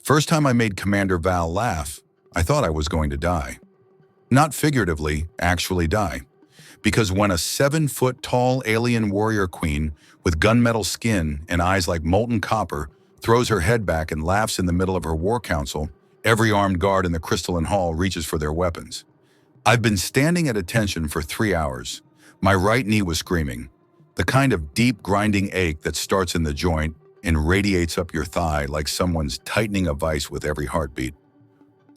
First time I made Commander Val laugh, I thought I was going to die. Not figuratively, actually die. Because when a 7-foot-tall alien warrior queen with gunmetal skin and eyes like molten copper throws her head back and laughs in the middle of her war council, every armed guard in the crystalline hall reaches for their weapons. I've been standing at attention for 3 hours. My right knee was screaming, the kind of deep grinding ache that starts in the joint and radiates up your thigh like someone's tightening a vice with every heartbeat.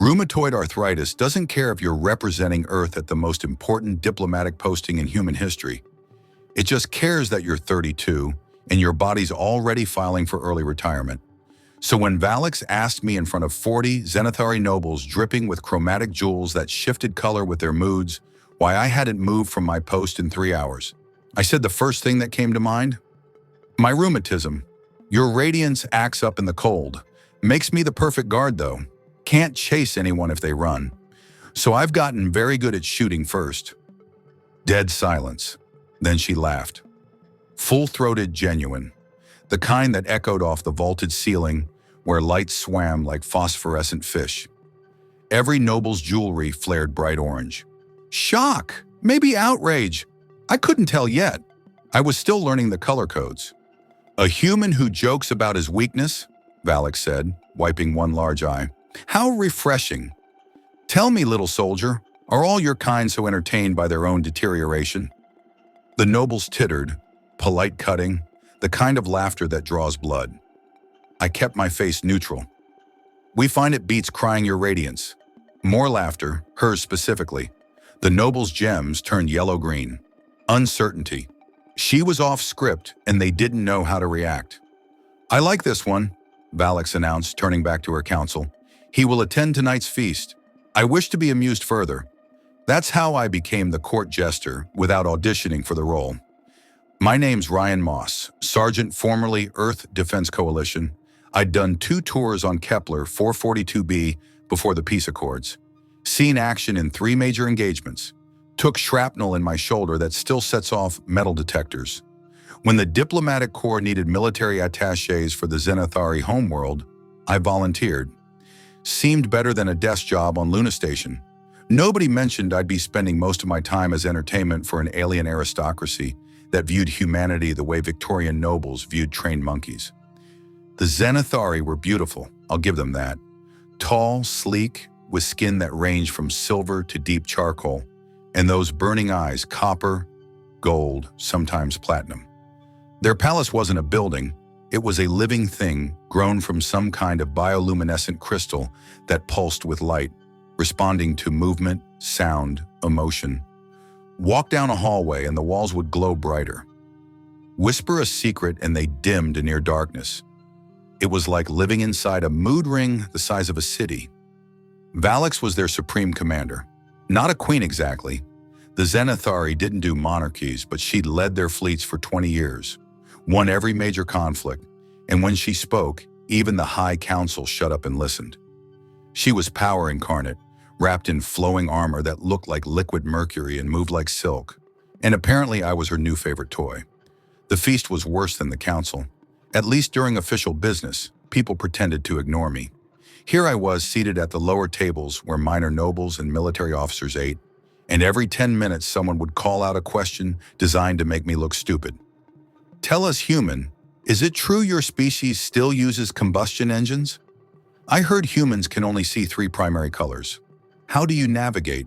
Rheumatoid arthritis doesn't care if you're representing Earth at the most important diplomatic posting in human history. It just cares that you're 32 and your body's already filing for early retirement. So when Valix asked me in front of 40 Zenithari nobles dripping with chromatic jewels that shifted color with their moods why I hadn't moved from my post in 3 hours, I said the first thing that came to mind? My rheumatism. Your radiance acts up in the cold. Makes me the perfect guard though. Can't chase anyone if they run. So I've gotten very good at shooting first. Dead silence. Then she laughed. Full-throated, genuine. The kind that echoed off the vaulted ceiling where lights swam like phosphorescent fish. Every noble's jewelry flared bright orange. Shock! Maybe outrage. I couldn't tell yet. I was still learning the color codes. A human who jokes about his weakness, Valix said, wiping one large eye. How refreshing. Tell me, little soldier, are all your kind so entertained by their own deterioration? The nobles tittered, polite cutting, the kind of laughter that draws blood. I kept my face neutral. We find it beats crying your radiance. More laughter, hers specifically. The noble's gems turned yellow-green. Uncertainty. She was off script and they didn't know how to react. I like this one, Valix announced, turning back to her council. He will attend tonight's feast. I wish to be amused further. That's how I became the court jester without auditioning for the role. My name's Ryan Moss, Sergeant formerly Earth Defense Coalition. I'd done 2 tours on Kepler 442b before the peace accords. Seen action in 3 major engagements. Took shrapnel in my shoulder that still sets off metal detectors. When the diplomatic corps needed military attachés for the Zenithari homeworld, I volunteered. Seemed better than a desk job on Luna Station. Nobody mentioned I'd be spending most of my time as entertainment for an alien aristocracy that viewed humanity the way Victorian nobles viewed trained monkeys. The Zenithari were beautiful, I'll give them that. Tall, sleek, with skin that ranged from silver to deep charcoal, and those burning eyes, copper, gold, sometimes platinum. Their palace wasn't a building, it was a living thing grown from some kind of bioluminescent crystal that pulsed with light, responding to movement, sound, emotion. Walk down a hallway and the walls would glow brighter. Whisper a secret and they dimmed in near darkness. It was like living inside a mood ring the size of a city. Valix was their supreme commander. Not a queen exactly. The Zenithari didn't do monarchies, but she'd led their fleets for 20 years. Won every major conflict, and when she spoke, even the High Council shut up and listened. She was power incarnate, wrapped in flowing armor that looked like liquid mercury and moved like silk, and apparently I was her new favorite toy. The feast was worse than the council. At least during official business, people pretended to ignore me. Here I was seated at the lower tables where minor nobles and military officers ate, and every 10 minutes someone would call out a question designed to make me look stupid. Tell us, human, is it true your species still uses combustion engines? I heard humans can only see 3 primary colors. How do you navigate?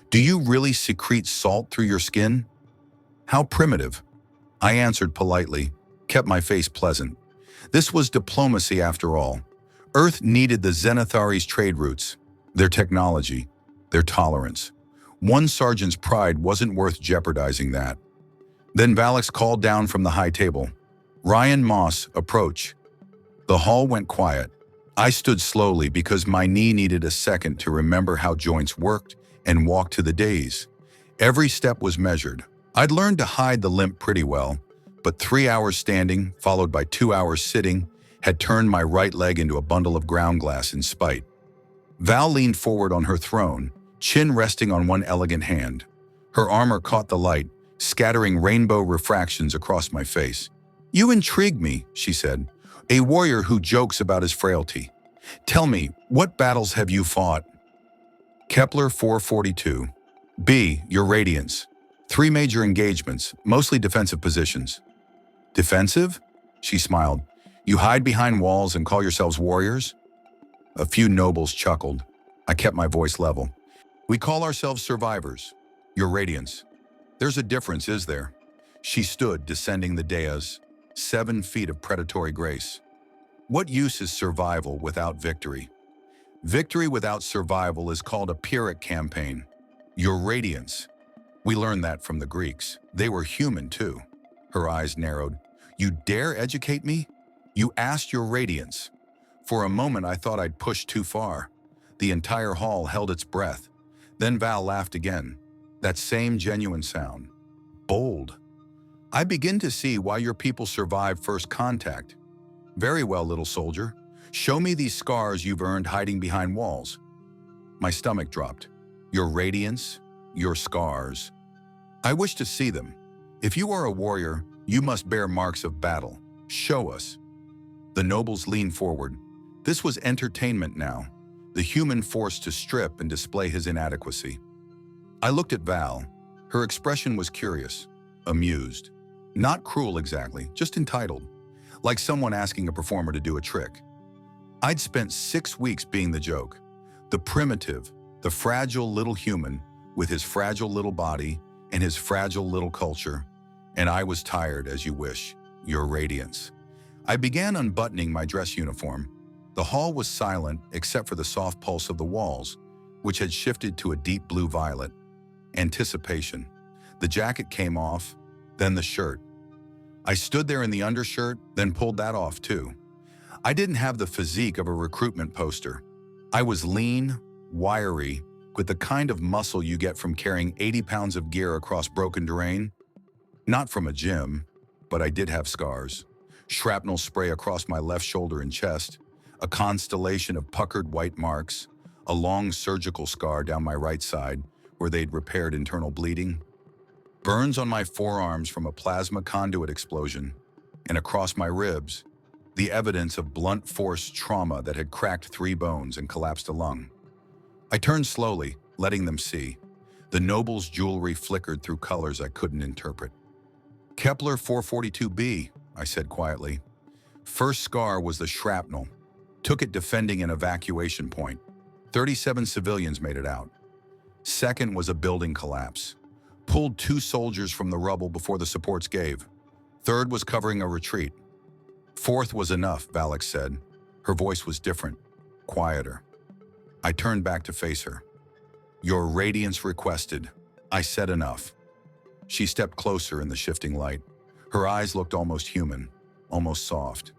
Do you really secrete salt through your skin? How primitive. I answered politely, kept my face pleasant. This was diplomacy after all. Earth needed the Zenithari's trade routes, their technology, their tolerance. One sergeant's pride wasn't worth jeopardizing that. Then Valix called down from the high table. Ryan Moss, approach. The hall went quiet. I stood slowly because my knee needed a second to remember how joints worked and walked to the days. Every step was measured. I'd learned to hide the limp pretty well, but 3 hours standing, followed by 2 hours sitting, had turned my right leg into a bundle of ground glass in spite. Val leaned forward on her throne, chin resting on one elegant hand. Her armor caught the light, scattering rainbow refractions across my face. You intrigue me, she said, a warrior who jokes about his frailty. Tell me, what battles have you fought? Kepler 442. B. Your Radiance. 3 major engagements, mostly defensive positions. Defensive? She smiled. You hide behind walls and call yourselves warriors? A few nobles chuckled. I kept my voice level. We call ourselves survivors. Your Radiance. There's a difference, is there? She stood, descending the dais, 7 feet of predatory grace. What use is survival without victory? Victory without survival is called a Pyrrhic campaign. Your Radiance. We learned that from the Greeks. They were human too. Her eyes narrowed. You dare educate me? You asked your Radiance. For a moment I thought I'd pushed too far. The entire hall held its breath. Then Val laughed again. That same genuine sound. Bold. I begin to see why your people survived first contact. Very well, little soldier. Show me these scars you've earned hiding behind walls. My stomach dropped. Your Radiance, your scars. I wish to see them. If you are a warrior, you must bear marks of battle. Show us. The nobles leaned forward. This was entertainment now, the human forced to strip and display his inadequacy. I looked at Val. Her expression was curious, amused. Not cruel exactly, just entitled, like someone asking a performer to do a trick. I'd spent 6 weeks being the joke, the primitive, the fragile little human with his fragile little body and his fragile little culture, and I was tired, as you wish, your Radiance. I began unbuttoning my dress uniform. The hall was silent except for the soft pulse of the walls, which had shifted to a deep blue-violet. Anticipation. The jacket came off, then the shirt. I stood there in the undershirt, then pulled that off too. I didn't have the physique of a recruitment poster. I was lean, wiry, with the kind of muscle you get from carrying 80 pounds of gear across broken terrain. Not from a gym, but I did have scars. Shrapnel spray across my left shoulder and chest, a constellation of puckered white marks, a long surgical scar down my right side where they'd repaired internal bleeding, burns on my forearms from a plasma conduit explosion, and across my ribs, the evidence of blunt force trauma that had cracked 3 bones and collapsed a lung. I turned slowly, letting them see. The noble's jewelry flickered through colors I couldn't interpret. Kepler 442b, I said quietly. First scar was the shrapnel. Took it defending an evacuation point. 37 civilians made it out. Second was a building collapse. Pulled 2 soldiers from the rubble before the supports gave. Third was covering a retreat. Fourth was enough, Valak said. Her voice was different, quieter. I turned back to face her. Your Radiance requested. I said enough. She stepped closer in the shifting light. Her eyes looked almost human, almost soft.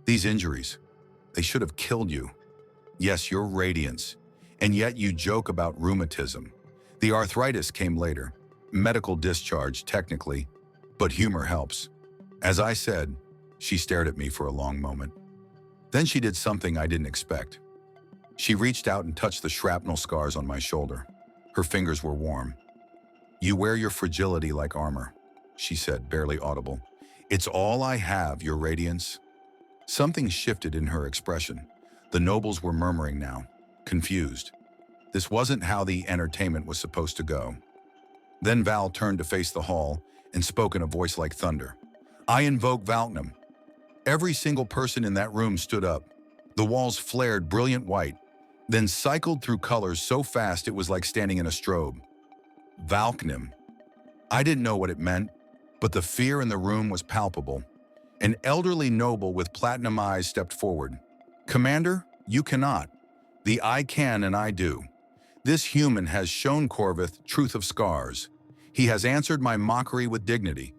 These injuries, they should have killed you. Yes, your Radiance. And yet you joke about rheumatism. The arthritis came later. Medical discharge, technically, but humor helps. As I said, she stared at me for a long moment. Then she did something I didn't expect. She reached out and touched the shrapnel scars on my shoulder. Her fingers were warm. You wear your fragility like armor, she said, barely audible. It's all I have, your Radiance. Something shifted in her expression. The nobles were murmuring now, confused. This wasn't how the entertainment was supposed to go. Then Val turned to face the hall and spoke in a voice like thunder. I invoke Valknam. Every single person in that room stood up. The walls flared brilliant white, then cycled through colors so fast it was like standing in a strobe. Valknam. I didn't know what it meant, but the fear in the room was palpable. An elderly noble with platinum eyes stepped forward. Commander, you cannot. The I can and I do. This human has shown Corvith truth of scars. He has answered my mockery with dignity.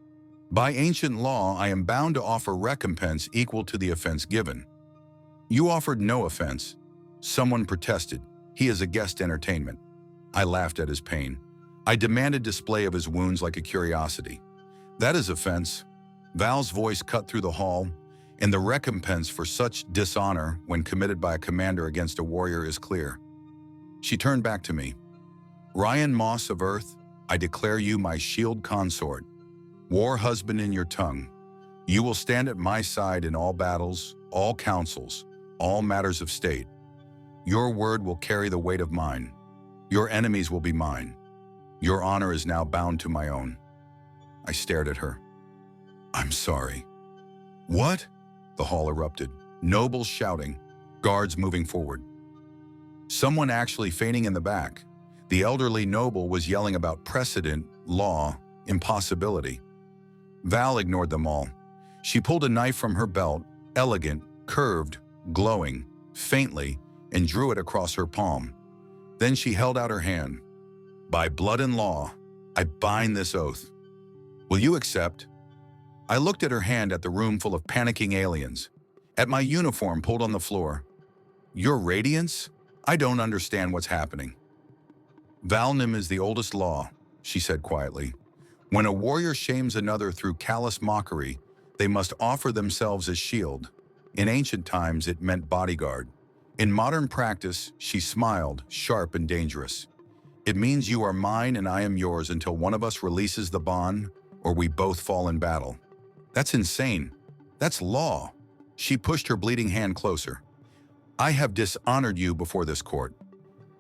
By ancient law, I am bound to offer recompense equal to the offense given. You offered no offense. Someone protested. He is a guest entertainment. I laughed at his pain. I demanded display of his wounds like a curiosity. That is offense. Val's voice cut through the hall, and the recompense for such dishonor when committed by a commander against a warrior is clear. She turned back to me. Ryan Moss of Earth, I declare you my shield consort, war husband in your tongue. You will stand at my side in all battles, all councils, all matters of state. Your word will carry the weight of mine. Your enemies will be mine. Your honor is now bound to my own." I stared at her. "I'm sorry." "What?" The hall erupted. Nobles shouting, guards moving forward. Someone actually fainting in the back. The elderly noble was yelling about precedent, law, impossibility. Val ignored them all. She pulled a knife from her belt, elegant, curved, glowing, faintly, and drew it across her palm. Then she held out her hand. "By blood and law, I bind this oath. Will you accept?" I looked at her hand, at the room full of panicking aliens, at my uniform pulled on the floor. "Your radiance? I don't understand what's happening." "Valnym is the oldest law," she said quietly. "When a warrior shames another through callous mockery, they must offer themselves as shield. In ancient times, it meant bodyguard. In modern practice," she smiled, sharp and dangerous, "it means you are mine and I am yours until one of us releases the bond or we both fall in battle." "That's insane. That's law." She pushed her bleeding hand closer. "I have dishonored you before this court.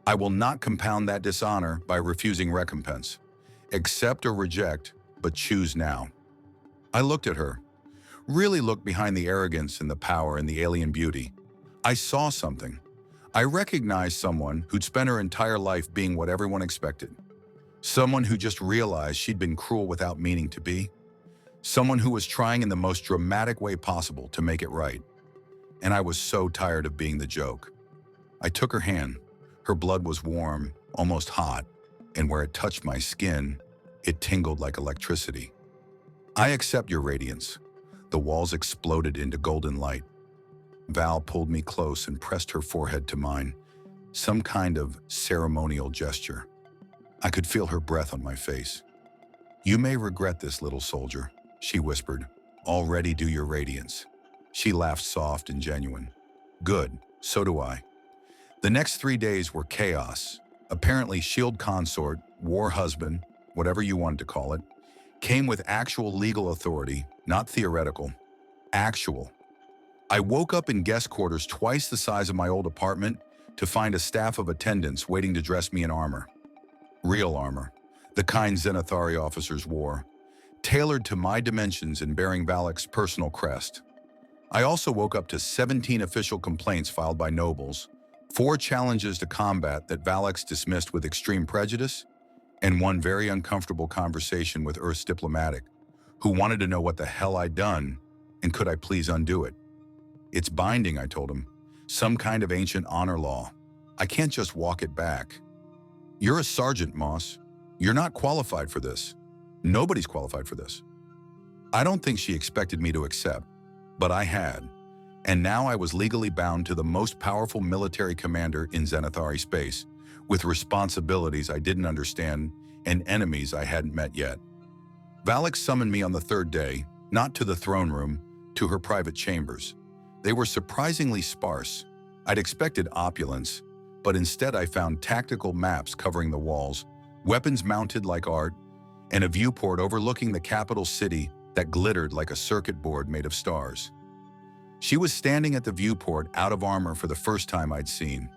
I will not compound that dishonor by refusing recompense. Accept or reject, but choose now." I looked at her. Really looked behind the arrogance and the power and the alien beauty. I saw something. I recognized someone who'd spent her entire life being what everyone expected. Someone who just realized she'd been cruel without meaning to be. Someone who was trying in the most dramatic way possible to make it right. And I was so tired of being the joke. I took her hand. Her blood was warm, almost hot, and where it touched my skin, it tingled like electricity. "I accept your radiance." The walls exploded into golden light. Val pulled me close and pressed her forehead to mine, some kind of ceremonial gesture. I could feel her breath on my face. "You may regret this, little soldier," she whispered. "Already do your radiance." She laughed soft and genuine. "Good, so do I." The next 3 days were chaos. Apparently, Shield consort, war husband, whatever you wanted to call it, came with actual legal authority, not theoretical. Actual. I woke up in guest quarters twice the size of my old apartment to find a staff of attendants waiting to dress me in armor. Real armor, the kind Zenithari officers wore, tailored to my dimensions and bearing Valak's personal crest. I also woke up to 17 official complaints filed by nobles, 4 challenges to combat that Valak's dismissed with extreme prejudice, and 1 very uncomfortable conversation with Earth's diplomatic, who wanted to know what the hell I'd done and could I please undo it. "It's binding," I told him. "Some kind of ancient honor law. I can't just walk it back." "You're a sergeant, Moss. You're not qualified for this. Nobody's qualified for this." I don't think she expected me to accept, but I had. And now I was legally bound to the most powerful military commander in Zenithari space, with responsibilities I didn't understand and enemies I hadn't met yet. Valak summoned me on the 3rd day, not to the throne room, to her private chambers. They were surprisingly sparse. I'd expected opulence, but instead I found tactical maps covering the walls, weapons mounted like art, and a viewport overlooking the capital city that glittered like a circuit board made of stars. She was standing at the viewport out of armor for the first time I'd seen.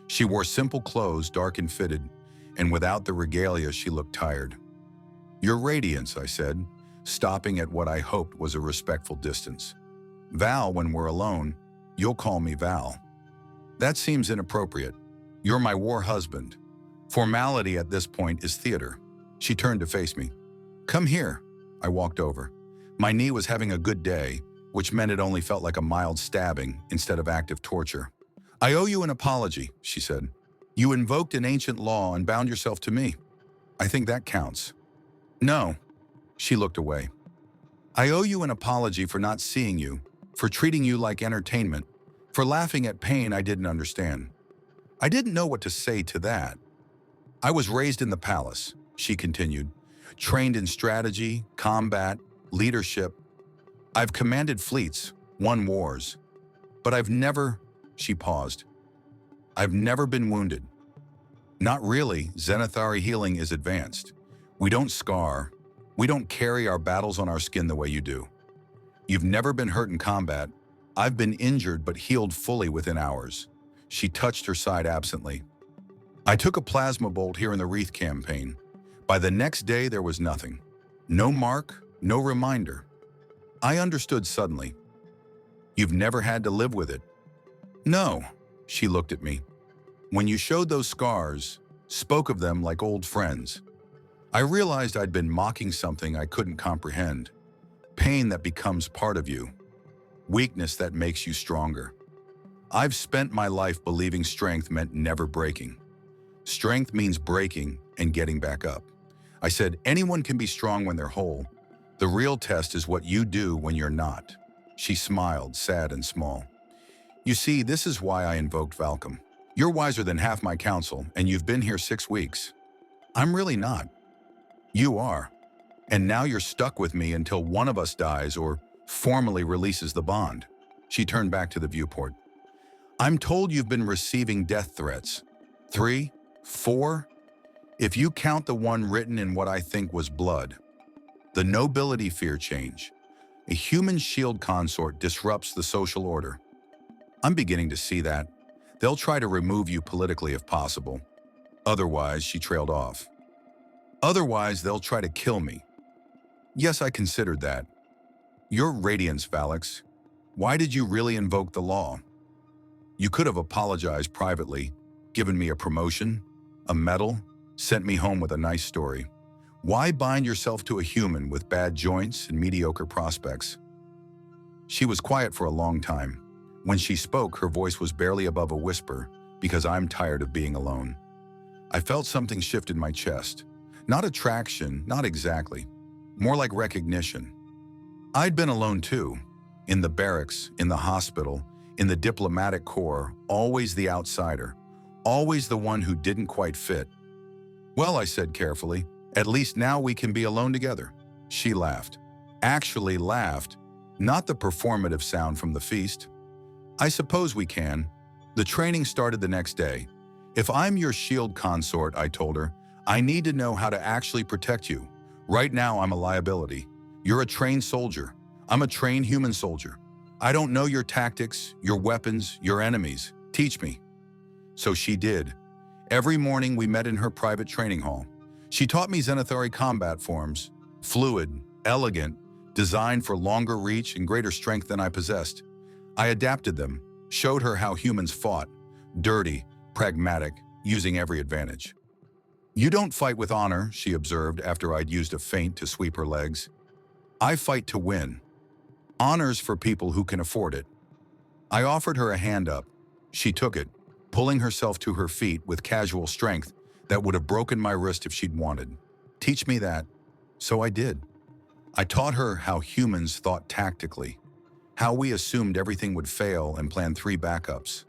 She wore simple clothes, dark and fitted, and without the regalia she looked tired. "Your radiance," I said, stopping at what I hoped was a respectful distance. "Val, when we're alone, you'll call me Val." "That seems inappropriate. You're my war husband. Formality at this point is theater." She turned to face me. "Come here." I walked over. My knee was having a good day, which meant it only felt like a mild stabbing instead of active torture. "I owe you an apology," she said. "You invoked an ancient law and bound yourself to me. I think that counts." "No." She looked away. "I owe you an apology for not seeing you, for treating you like entertainment, for laughing at pain I didn't understand." I didn't know what to say to that. "I was raised in the palace," she continued, "trained in strategy, combat, leadership. I've commanded fleets, won wars, but I've never," she paused, "I've never been wounded." "Not really. Zenithari healing is advanced. We don't scar. We don't carry our battles on our skin the way you do. You've never been hurt in combat. I've been injured but healed fully within hours. She touched her side absently. I took a plasma bolt here in the Wreath campaign. By the next day, there was nothing. No mark, no reminder. I understood suddenly. You've never had to live with it. No, she looked at me. When you showed those scars, spoke of them like old friends, I realized I'd been mocking something I couldn't comprehend. Pain that becomes part of you. Weakness that makes you stronger. I've spent my life believing strength meant never breaking. Strength means breaking and getting back up. I said, anyone can be strong when they're whole. The real test is what you do when you're not. She smiled, sad and small. You see, this is why I invoked Valcom. You're wiser than half my council, and you've been here 6 weeks. I'm really not. You are. And now you're stuck with me until one of us dies or formally releases the bond. She turned back to the viewport. I'm told you've been receiving death threats. 3, 4? If you count the one written in what I think was blood. The nobility fear change. A human shield consort disrupts the social order. I'm beginning to see that. They'll try to remove you politically if possible. Otherwise, she trailed off. Otherwise, they'll try to kill me. Yes, I considered that. Your radiance, Valix. Why did you really invoke the law? You could have apologized privately, given me a promotion, a medal, sent me home with a nice story. Why bind yourself to a human with bad joints and mediocre prospects? She was quiet for a long time. When she spoke, her voice was barely above a whisper, because I'm tired of being alone. I felt something shift in my chest. Not attraction, not exactly. More like recognition. I'd been alone too. In the barracks, in the hospital, in the diplomatic corps, always the outsider. Always the one who didn't quite fit. Well, I said carefully, at least now we can be alone together. She laughed. Actually laughed, not the performative sound from the feast. I suppose we can. The training started the next day. If I'm your shield consort, I told her, I need to know how to actually protect you. Right now, I'm a liability. You're a trained soldier. I'm a trained human soldier. I don't know your tactics, your weapons, your enemies. Teach me. So she did. Every morning we met in her private training hall. She taught me Zenithari combat forms, fluid, elegant, designed for longer reach and greater strength than I possessed. I adapted them, showed her how humans fought, dirty, pragmatic, using every advantage. You don't fight with honor, she observed after I'd used a feint to sweep her legs. I fight to win. Honor's for people who can afford it. I offered her a hand up. She took it, pulling herself to her feet with casual strength that would have broken my wrist if she'd wanted. Teach me that. So I did. I taught her how humans thought tactically, how we assumed everything would fail and planned 3 backups,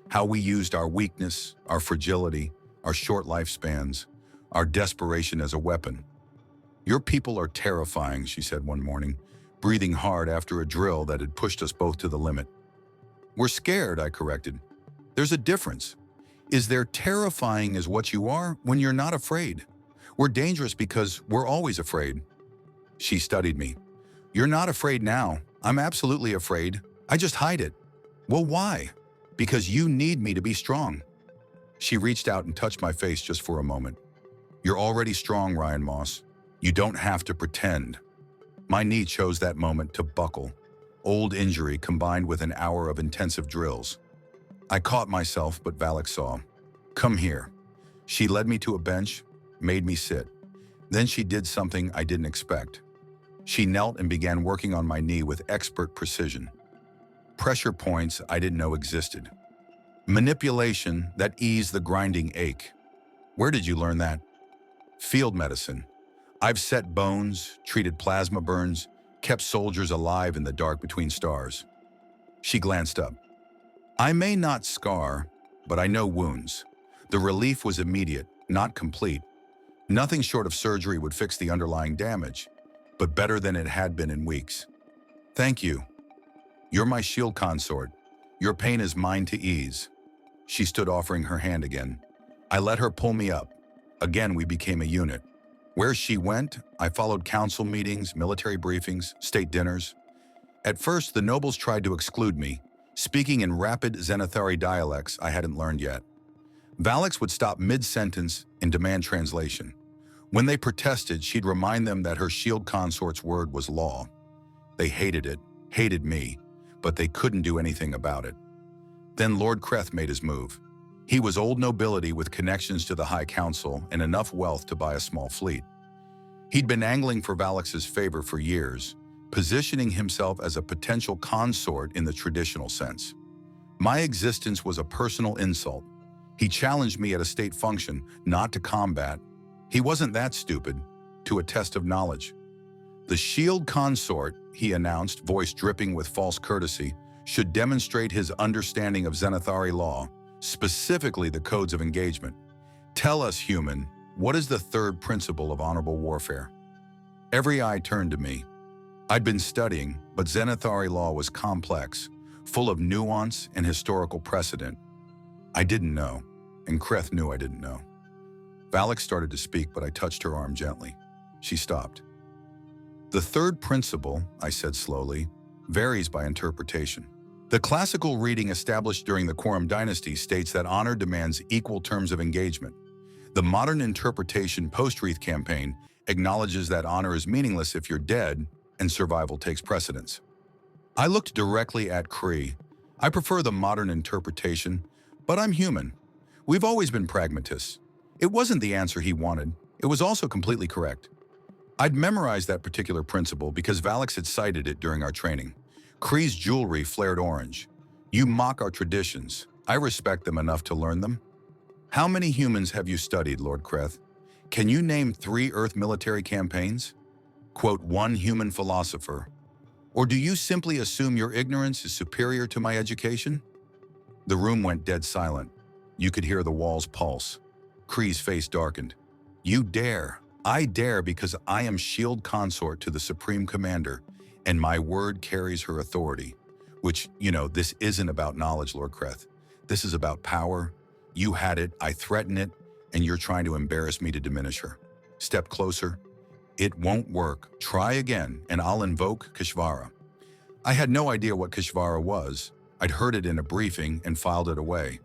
how we used our weakness, our fragility, our short lifespans, our desperation as a weapon. Your people are terrifying, she said one morning, breathing hard after a drill that had pushed us both to the limit. We're scared, I corrected. There's a difference. Is there terrifying as what you are when you're not afraid? We're dangerous because we're always afraid. She studied me. You're not afraid now. I'm absolutely afraid. I just hide it. Well, why? Because you need me to be strong. She reached out and touched my face just for a moment. You're already strong, Ryan Moss. You don't have to pretend. My knee chose that moment to buckle. Old injury combined with an hour of intensive drills. I caught myself, but Valak saw. Come here. She led me to a bench, made me sit. Then she did something I didn't expect. She knelt and began working on my knee with expert precision. Pressure points I didn't know existed. Manipulation that eased the grinding ache. Where did you learn that? Field medicine. I've set bones, treated plasma burns, kept soldiers alive in the dark between stars. She glanced up. I may not scar, but I know wounds. The relief was immediate, not complete. Nothing short of surgery would fix the underlying damage, but better than it had been in weeks. Thank you. You're my shield consort. Your pain is mine to ease. She stood offering her hand again. I let her pull me up. Again, we became a unit. Where she went, I followed council meetings, military briefings, state dinners. At first, the nobles tried to exclude me, speaking in rapid Xanathari dialects I hadn't learned yet. Valix would stop mid-sentence and demand translation. When they protested, she'd remind them that her shield consort's word was law. They hated it, hated me, but they couldn't do anything about it. Then Lord Kreth made his move. He was old nobility with connections to the High Council and enough wealth to buy a small fleet. He'd been angling for Valix's favor for years, positioning himself as a potential consort in the traditional sense. My existence was a personal insult. He challenged me at a state function, not to combat. He wasn't that stupid, to a test of knowledge. The shield consort, he announced, voice dripping with false courtesy, should demonstrate his understanding of Xanathari law, specifically the codes of engagement. Tell us, human, what is the third principle of honorable warfare? Every eye turned to me. I'd been studying, but Xanathari law was complex, full of nuance and historical precedent. I didn't know, and Kreth knew I didn't know. Valix started to speak, but I touched her arm gently. She stopped. The third principle, I said slowly, varies by interpretation. The classical reading established during the Quorum dynasty states that honor demands equal terms of engagement. The modern interpretation post-Wreath campaign acknowledges that honor is meaningless if you're dead and survival takes precedence. I looked directly at Kree. I prefer the modern interpretation, but I'm human. We've always been pragmatists. It wasn't the answer he wanted. It was also completely correct. I'd memorized that particular principle because Valix had cited it during our training. Kree's jewelry flared orange. You mock our traditions. I respect them enough to learn them. How many humans have you studied, Lord Kreth? Can you name 3 Earth military campaigns? Quote, 1 human philosopher. Or do you simply assume your ignorance is superior to my education? The room went dead silent. You could hear the walls pulse. Kree's face darkened. You dare. I dare because I am shield consort to the Supreme Commander, and my word carries her authority. Which, this isn't about knowledge, Lord Kreth. This is about power. You had it, I threaten it, and you're trying to embarrass me to diminish her. Step closer. It won't work. Try again, and I'll invoke Kishvara. I had no idea what Kishvara was. I'd heard it in a briefing and filed it away.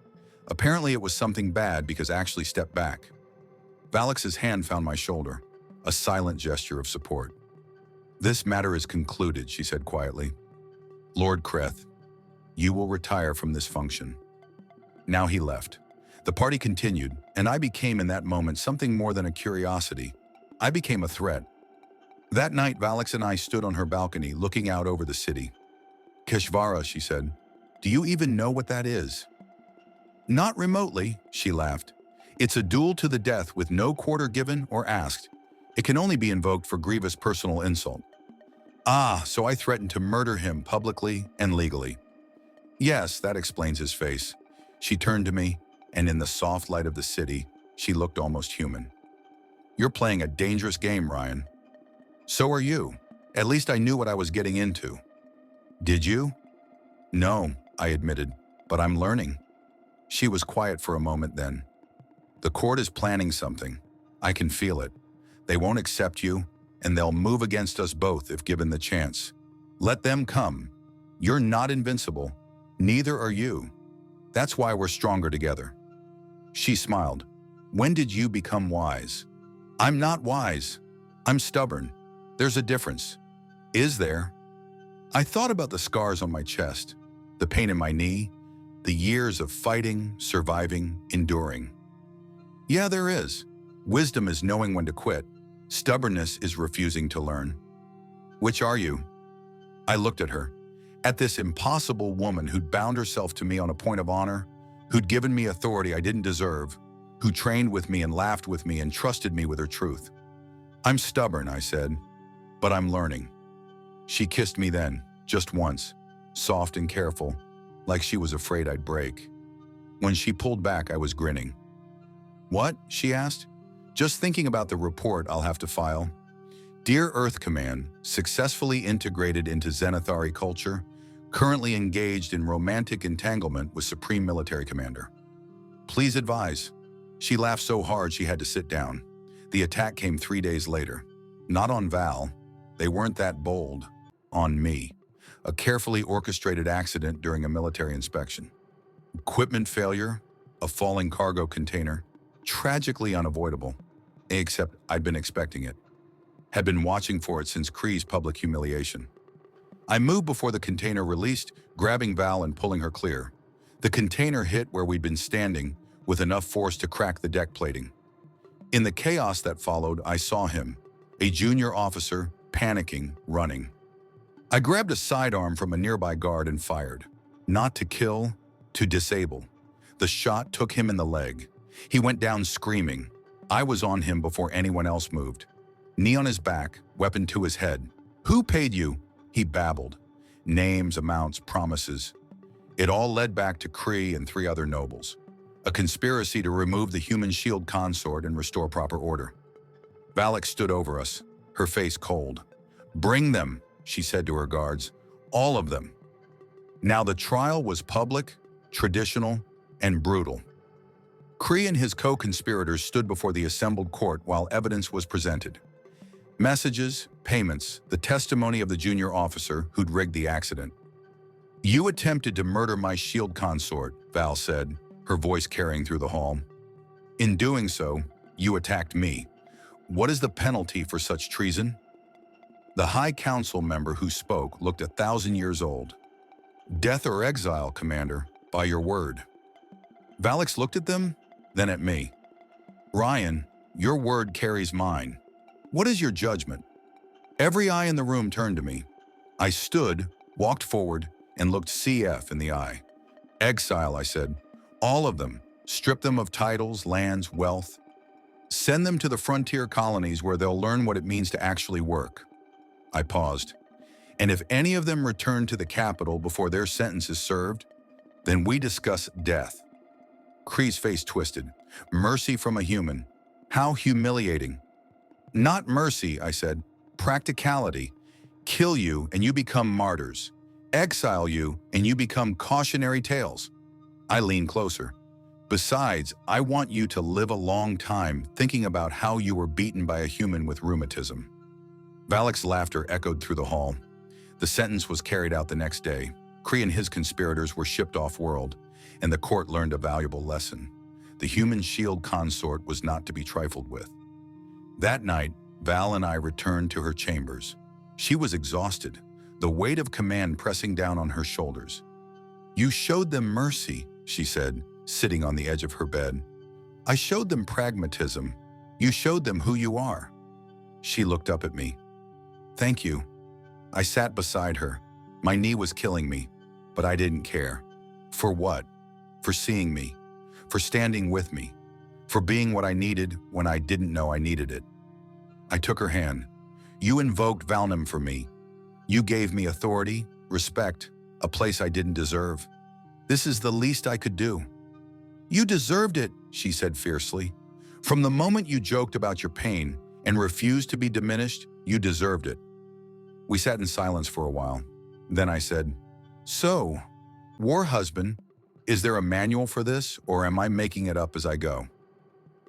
Apparently it was something bad because I actually stepped back. Valix's hand found my shoulder, a silent gesture of support. This matter is concluded, she said quietly. Lord Kreth, you will retire from this function. Now he left. The party continued, and I became in that moment something more than a curiosity. I became a threat. That night, Valix and I stood on her balcony looking out over the city. Kishvara, she said, do you even know what that is? Not remotely, she laughed. It's a duel to the death with no quarter given or asked. It can only be invoked for grievous personal insult. Ah, so I threatened to murder him publicly and legally. Yes, that explains his face. She turned to me, and in the soft light of the city, she looked almost human. You're playing a dangerous game, Ryan. So are you. At least I knew what I was getting into. Did you? No, I admitted, but I'm learning. She was quiet for a moment then. The court is planning something. I can feel it. They won't accept you, and they'll move against us both if given the chance. Let them come. You're not invincible. Neither are you. That's why we're stronger together. She smiled. When did you become wise? I'm not wise. I'm stubborn. There's a difference. Is there? I thought about the scars on my chest, the pain in my knee, the years of fighting, surviving, enduring. Yeah, there is. Wisdom is knowing when to quit. Stubbornness is refusing to learn. Which are you? I looked at her, at this impossible woman who'd bound herself to me on a point of honor, who'd given me authority I didn't deserve, who trained with me and laughed with me and trusted me with her truth. I'm stubborn, I said, but I'm learning. She kissed me then, just once, soft and careful, like she was afraid I'd break. When she pulled back, I was grinning. What? She asked. Just thinking about the report I'll have to file. Dear Earth Command, successfully integrated into Xanathari culture, currently engaged in romantic entanglement with Supreme Military Commander. Please advise. She laughed so hard she had to sit down. The attack came 3 days later. Not on Val. They weren't that bold. On me. A carefully orchestrated accident during a military inspection. Equipment failure, a falling cargo container, tragically unavoidable, except I'd been expecting it. Had been watching for it since Kree's public humiliation. I moved before the container released, grabbing Val and pulling her clear. The container hit where we'd been standing, with enough force to crack the deck plating. In the chaos that followed, I saw him, a junior officer, panicking, running. I grabbed a sidearm from a nearby guard and fired. Not to kill, to disable. The shot took him in the leg. He went down screaming. I was on him before anyone else moved. Knee on his back, weapon to his head. "Who paid you?" He babbled. Names, amounts, promises. It all led back to Kree and 3 other nobles. A conspiracy to remove the human shield consort and restore proper order. Valak stood over us, her face cold. "Bring them," she said to her guards. "All of them." Now the trial was public, traditional, and brutal. Kree and his co-conspirators stood before the assembled court while evidence was presented. Messages, payments, the testimony of the junior officer who'd rigged the accident. "You attempted to murder my shield consort," Val said, her voice carrying through the hall. "In doing so, you attacked me. What is the penalty for such treason?" The High Council member who spoke looked 1,000 years old. "Death or exile, Commander, by your word." Valak looked at them, then at me. "Ryan, your word carries mine. What is your judgment?" Every eye in the room turned to me. I stood, walked forward, and looked CF in the eye. "Exile," I said. "All of them. Strip them of titles, lands, wealth. Send them to the frontier colonies where they'll learn what it means to actually work." I paused. "And if any of them return to the capital before their sentence is served, then we discuss death." Kree's face twisted. "Mercy from a human. How humiliating." "Not mercy," I said. "Practicality. Kill you and you become martyrs. Exile you and you become cautionary tales." I leaned closer. "Besides, I want you to live a long time thinking about how you were beaten by a human with rheumatism." Valak's laughter echoed through the hall. The sentence was carried out the next day. Kree and his conspirators were shipped off-world, and the court learned a valuable lesson. The human shield consort was not to be trifled with. That night, Val and I returned to her chambers. She was exhausted, the weight of command pressing down on her shoulders. "You showed them mercy," she said, sitting on the edge of her bed. "I showed them pragmatism. You showed them who you are." She looked up at me. "Thank you." I sat beside her. My knee was killing me, but I didn't care. For what? For seeing me. For standing with me. For being what I needed when I didn't know I needed it. I took her hand. "You invoked Valnam for me. You gave me authority, respect, a place I didn't deserve. This is the least I could do." "You deserved it," she said fiercely. "From the moment you joked about your pain and refused to be diminished, you deserved it." We sat in silence for a while. Then I said, "So, War Husband, is there a manual for this, or am I making it up as I go?"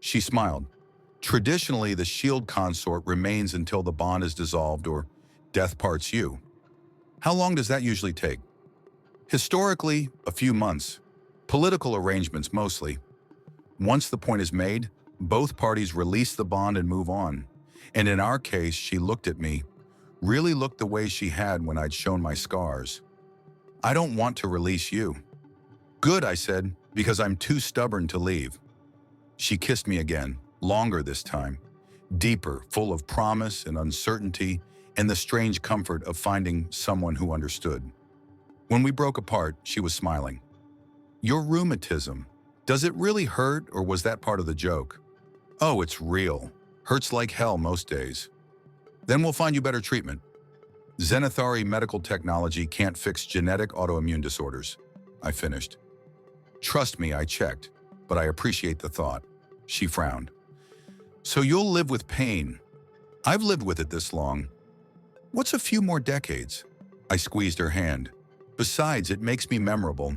She smiled. "Traditionally, the shield consort remains until the bond is dissolved or death parts you." "How long does that usually take?" "Historically, a few months. Political arrangements mostly. Once the point is made, both parties release the bond and move on. And in our case," she looked at me, really looked the way she had when I'd shown my scars. "I don't want to release you." "Good," I said, "because I'm too stubborn to leave." She kissed me again, longer this time, deeper, full of promise and uncertainty and the strange comfort of finding someone who understood. When we broke apart, she was smiling. "Your rheumatism, does it really hurt, or was that part of the joke?" "Oh, it's real. Hurts like hell most days." "Then we'll find you better treatment." "Zenithari medical technology can't fix genetic autoimmune disorders," I finished. "Trust me, I checked, but I appreciate the thought." She frowned. "So you'll live with pain. I've lived with it this long. What's a few more decades?" I squeezed her hand. "Besides, it makes me memorable.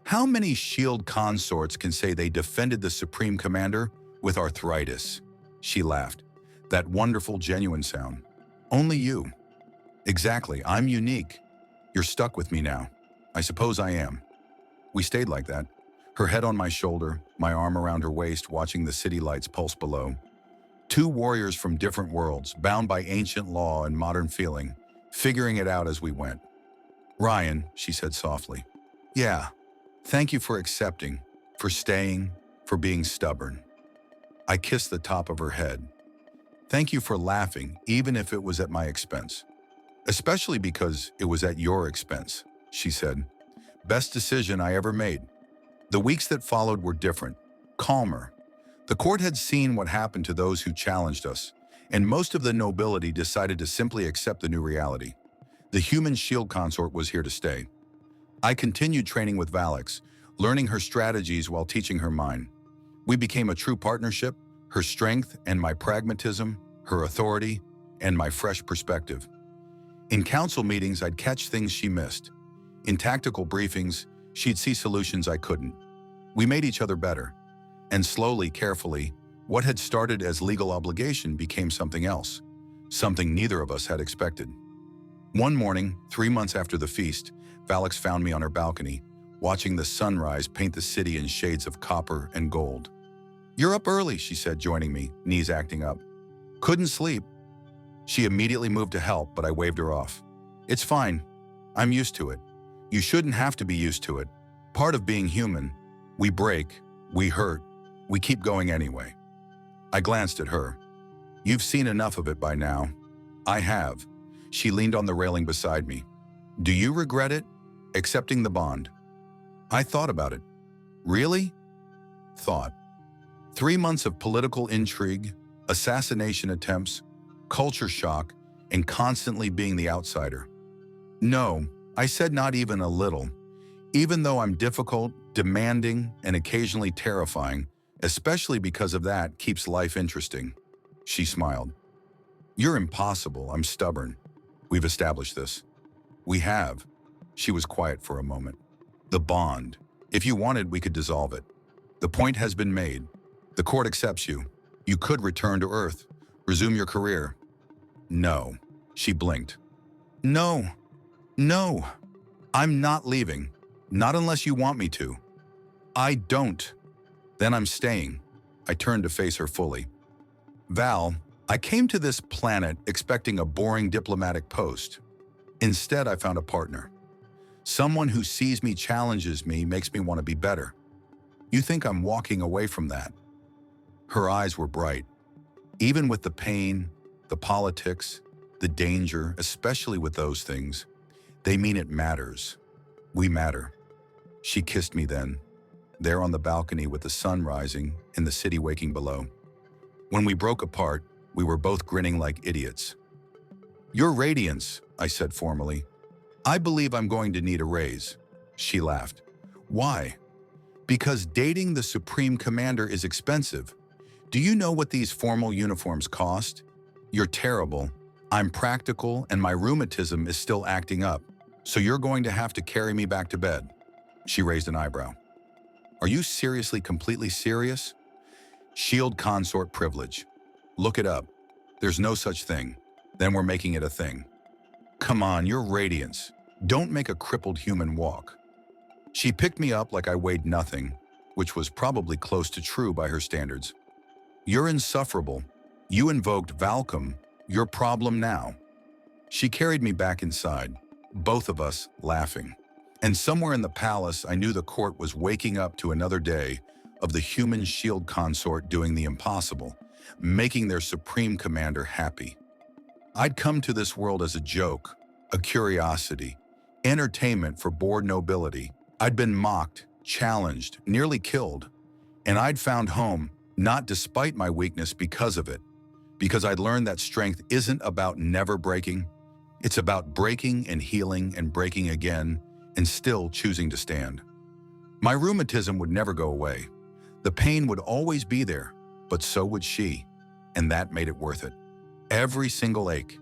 How many shield consorts can say they defended the Supreme Commander with arthritis?" She laughed. "That wonderful, genuine sound. Only you." "Exactly, I'm unique." You're stuck with me now. I suppose I am. We stayed like that, her head on my shoulder, my arm around her waist, watching the city lights pulse below. Two warriors from different worlds, bound by ancient law and modern feeling, figuring it out as we went. Ryan, she said softly. Yeah, thank you for accepting, for staying, for being stubborn. I kissed the top of her head. Thank you for laughing, even if it was at my expense. Especially because it was at your expense, she said. Best decision I ever made. The weeks that followed were different, calmer. The court had seen what happened to those who challenged us, and most of the nobility decided to simply accept the new reality. The human shield consort was here to stay. I continued training with Valix, learning her strategies while teaching her mine. We became a true partnership, her strength and my pragmatism, her authority and my fresh perspective. In council meetings, I'd catch things she missed. In tactical briefings, she'd see solutions I couldn't. We made each other better. And slowly, carefully, what had started as legal obligation became something else, something neither of us had expected. One morning, 3 months after the feast, Valix found me on her balcony, watching the sunrise paint the city in shades of copper and gold. You're up early, she said, joining me, knees acting up. Couldn't sleep. She immediately moved to help, but I waved her off. It's fine. I'm used to it. You shouldn't have to be used to it. Part of being human. We break, we hurt, we keep going anyway. I glanced at her. You've seen enough of it by now. I have. She leaned on the railing beside me. Do you regret it? Accepting the bond? I thought about it. Really? Thought. 3 months of political intrigue, assassination attempts, culture shock, and constantly being the outsider. No, I said not even a little. Even though I'm difficult, demanding, and occasionally terrifying, especially because of that keeps life interesting. She smiled. You're impossible, I'm stubborn. We've established this. We have. She was quiet for a moment. The bond. If you wanted, we could dissolve it. The point has been made. The court accepts you. You could return to Earth, resume your career. No. She blinked. No. I'm not leaving. Not unless you want me to. I don't. Then I'm staying. I turned to face her fully. Val, I came to this planet expecting a boring diplomatic post. Instead, I found a partner. Someone who sees me, challenges me, makes me want to be better. You think I'm walking away from that? Her eyes were bright. Even with the pain, the politics, the danger, especially with those things, they mean it matters. We matter. She kissed me then, there on the balcony with the sun rising and the city waking below. When we broke apart, we were both grinning like idiots. Your radiance, I said formally. I believe I'm going to need a raise. She laughed. Why? Because dating the Supreme Commander is expensive. Do you know what these formal uniforms cost? You're terrible. I'm practical and my rheumatism is still acting up, so you're going to have to carry me back to bed. She raised an eyebrow. Are you seriously completely serious? Shield consort privilege. Look it up. There's no such thing. Then we're making it a thing. Come on, your radiance. Don't make a crippled human walk. She picked me up like I weighed nothing, which was probably close to true by her standards. You're insufferable. You invoked Valcom. Your problem now. She carried me back inside, both of us laughing. And somewhere in the palace, I knew the court was waking up to another day of the human shield consort doing the impossible, making their supreme commander happy. I'd come to this world as a joke, a curiosity, entertainment for bored nobility. I'd been mocked, challenged, nearly killed. And I'd found home, not despite my weakness because of it, because I'd learned that strength isn't about never breaking. It's about breaking and healing and breaking again and still choosing to stand. My rheumatism would never go away. The pain would always be there, but so would she, and that made it worth it. Every single ache,